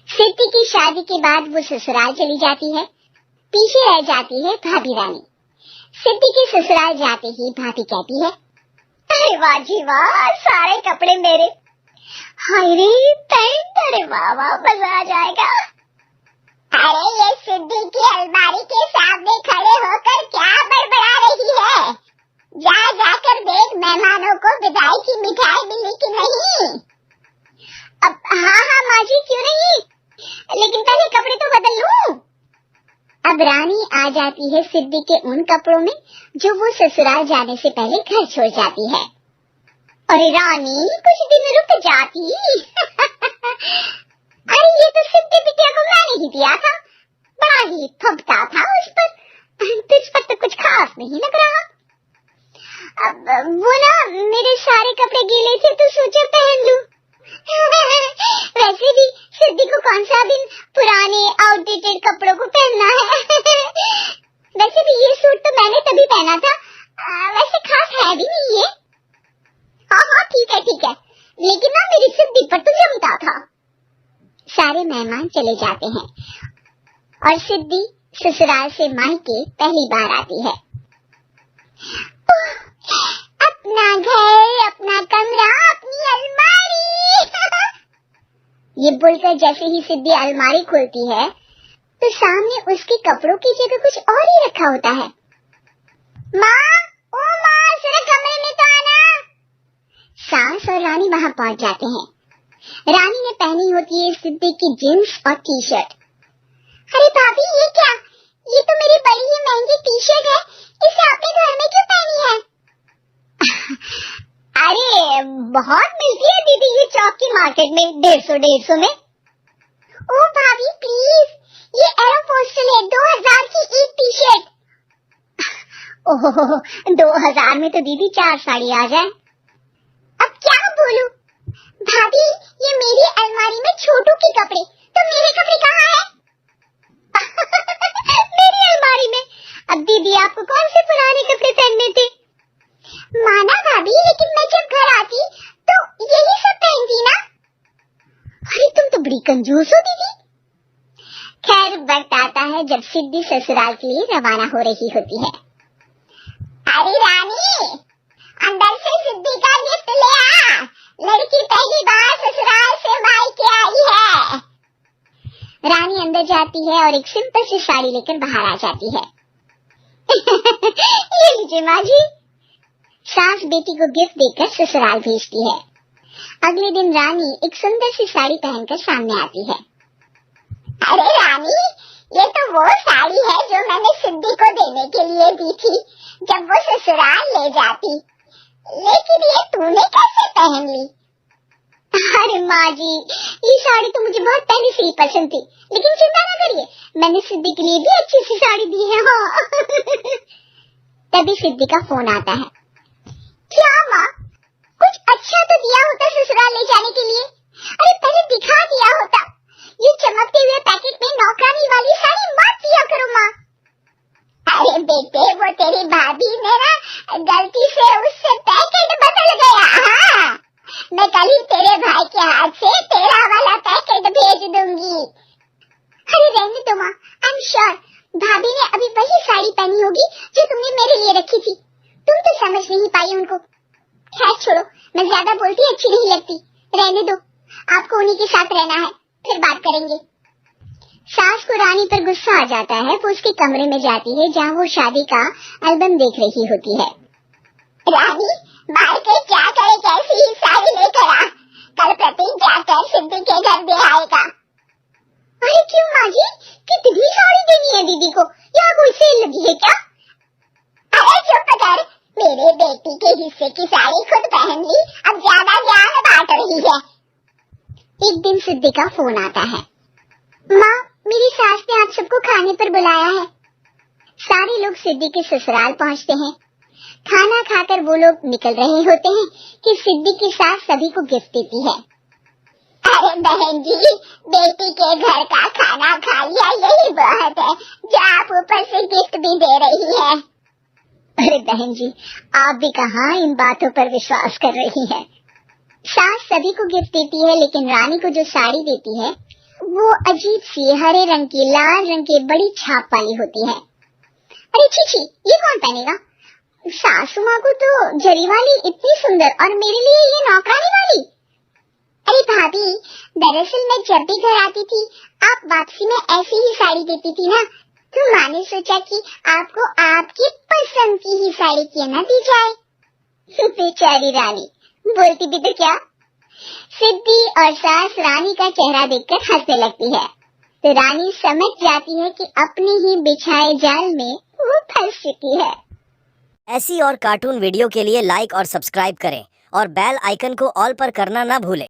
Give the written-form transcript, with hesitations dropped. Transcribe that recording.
सिद्धि की शादी के बाद वो ससुराल चली जाती है। पीछे रह जाती है भाभी रानी। सिद्धि के ससुराल जाते ही भाभी कहती है, अरे वाह जी वाह, सारे कपड़े मेरे। हाय रे पैंट, अरे वाह वाह, मजा आ जाएगा। अरे ये सिद्धि की अलमारी के सामने खड़े होकर क्या बड़बड़ा रही है? जा जाकर देख मेहमानों को विदाई की मिठाई मिली कि नहीं। अब हाँ माँ जी, क्यों नहीं, लेकिन पहले कपड़े तो बदल लूं। अब रानी आ जाती है सिद्धि के उन कपड़ों में जो वो ससुराल जाने से पहले घर छोड़ जाती है। अरे रानी, कुछ दिन रुक जाती। अरे ये तो सिद्धि बिटिया को मैंने ही दिया था, बड़ा ही थपता था उस पर, तुझ पर तो कुछ खास नहीं लग रहा। अब वो ना, मेरे सारे कपड़े गीले थे तो सोचा पहन लूं। वैसे भी सिद्धि को कौन सा दिन पुराने आउटडेटेड कपड़ों को पहनना है। वैसे भी ये सूट तो मैंने तभी पहना था, वैसे खास है भी नहीं ये। हाँ ठीक है, लेकिन ना मेरी सिद्धि पर तो जमता था। सारे मेहमान चले जाते हैं और सिद्धि ससुराल से मायके पहली बार आती है। अपना घर, अपना कमरा, अपनी अलमारी। ये बोलकर जैसे ही सिद्धि अलमारी खोलती है तो सामने उसके कपड़ों की जगह कुछ और ही रखा होता है। माँ, ओ माँ, जरा कमरे में तो आना। सास और रानी वहाँ पहुँच जाते हैं। रानी ने पहनी होती है सिद्धि की जींस और टी शर्ट। अरे भाभी, ये क्या? ये तो मेरी बड़ी ही महंगी टी शर्ट है, इसे आपने घर में क्यों पहनी है? अरे बहुत मिलती है दीदी ये चौक की मार्केट में, 150 में। ओ भाभी प्लीज, ये एरोपोस्टल है, 2000 की एक टी शर्ट। ओह, 2000 में तो दीदी 4 साड़ी आ जाए। अब क्या बोलूं? भाभी, ये मेरी अलमारी में छोटू के कपड़े, तो मेरे कपड़े कहाँ हैं? मेरी अलमारी में। अब दीदी आपको कौन से पुराने कपड़े पहनने थे? माना भाभी, लेकिन मैं जब घर आती तो यही सब पहनती ना। अरे तुम तो बड़ी कंजूस हो दीदी। खैर, वक्त आता है जब सिद्धि ससुराल के लिए रवाना हो रही होती है। अरे रानी, अंदर से सिद्धि का गिफ्ट ले आ, लड़की पहली बार ससुराल से मायके आई है। रानी अंदर जाती है और एक सिंपल सी साड़ी लेकर बाहर आ जाती है। ये लीजिए माँ जी। सास बेटी को गिफ्ट देकर ससुराल भेजती है। अगले दिन रानी एक सुंदर सी साड़ी पहनकर सामने आती है। अरे रानी, ये तो वो साड़ी है जो मैंने सिद्धि को देने के लिए दी थी जब वो ससुराल ले जाती, लेकिन ये तूने कैसे पहन ली? अरे माँ जी, ये साड़ी तो मुझे बहुत पहले से ही पसंद थी, लेकिन चिंता न करिए, मैंने सिद्धि के लिए भी अच्छी सी साड़ी दी है। हाँ। तभी सिद्धि का फोन आता है। क्या माँ, कुछ अच्छा तो दिया होता ससुराल ले जाने के लिए। अरे पहले दिखा दिया होता। ये चमकते हुए पैकेट में नौकरानी वाली साड़ी मत दिया करो माँ। अरे बेटे, वो तेरी भाभी ने ना गलती से उससे पैकेट बदल गया। हाँ, मैं कल ही तेरे भाई के हाथ से तेरा वाला पैकेट भेज दूंगी। अरे रहने दो माँ, आई एम श्योर भाभी ने अभी वही साड़ी पहनी होगी जो तुमने मेरे लिए रखी थी। तुम तो समझ नहीं पाई उनको। खैर छोड़ो, मैं ज्यादा बोलती अच्छी नहीं लगती, रहने दो, आपको उन्हीं के साथ रहना है, फिर बात करेंगे। सास को रानी पर गुस्सा आ जाता है। वो उसके कमरे में जाती है जहाँ वो शादी का एल्बम देख रही होती है। रानी, मायके क्या करे, कैसी ही साड़ी लेकर आ, कल प्रतीक जाकर सिद्धि के घर दे आएगा। अरे क्यों माँ जी, कितनी साड़ी देनी है दीदी को, यहाँ कोई सेल लगी है क्या? अरे चुप कर, मेरे बेटी के हिस्से की साड़ी खुद पहन ली, अब ज्यादा ज्ञान बांट रही है। एक दिन सिद्धि का फोन आता है। माँ, मेरी सास ने आप सबको खाने पर बुलाया है। सारे लोग सिद्धि के ससुराल पहुँचते हैं। खाना खाकर वो लोग निकल रहे होते हैं कि सिद्धि की सास सभी को गिफ्ट देती है। अरे बहन जी, बेटी के घर का खाना खा लिया, यही बहुत है जो आप ऊपर से गिफ्ट भी दे रही है। अरे बहन जी, आप भी कहाँ इन बातों पर विश्वास कर रही हैं। सास सभी को गिफ्ट देती है, लेकिन रानी को जो साड़ी देती है वो अजीब सी हरे रंग की, लाल रंग की बड़ी छाप वाली होती है। अरे छी, ये कौन पहनेगा? सासू माँ को तो जरी वाली इतनी सुंदर, और मेरे लिए ये नौकरानी वाली। अरे भाभी, दरअसल मैं जब भी घर आती थी आप वापसी में ऐसी ही साड़ी देती थी ना, तो माँ ने सोचा कि आपको आपकी पसंद की ही साड़ी क्यों ना दी जाए। बेचारी रानी, बोलती भी तो क्या। सिद्धि और सास रानी का चेहरा देखकर हंसने लगती है, तो रानी समझ जाती है कि अपने ही बिछाए जाल में वो फंस चुकी है। ऐसी और कार्टून वीडियो के लिए लाइक और सब्सक्राइब करें और बेल आइकन को ऑल पर करना ना भूलें।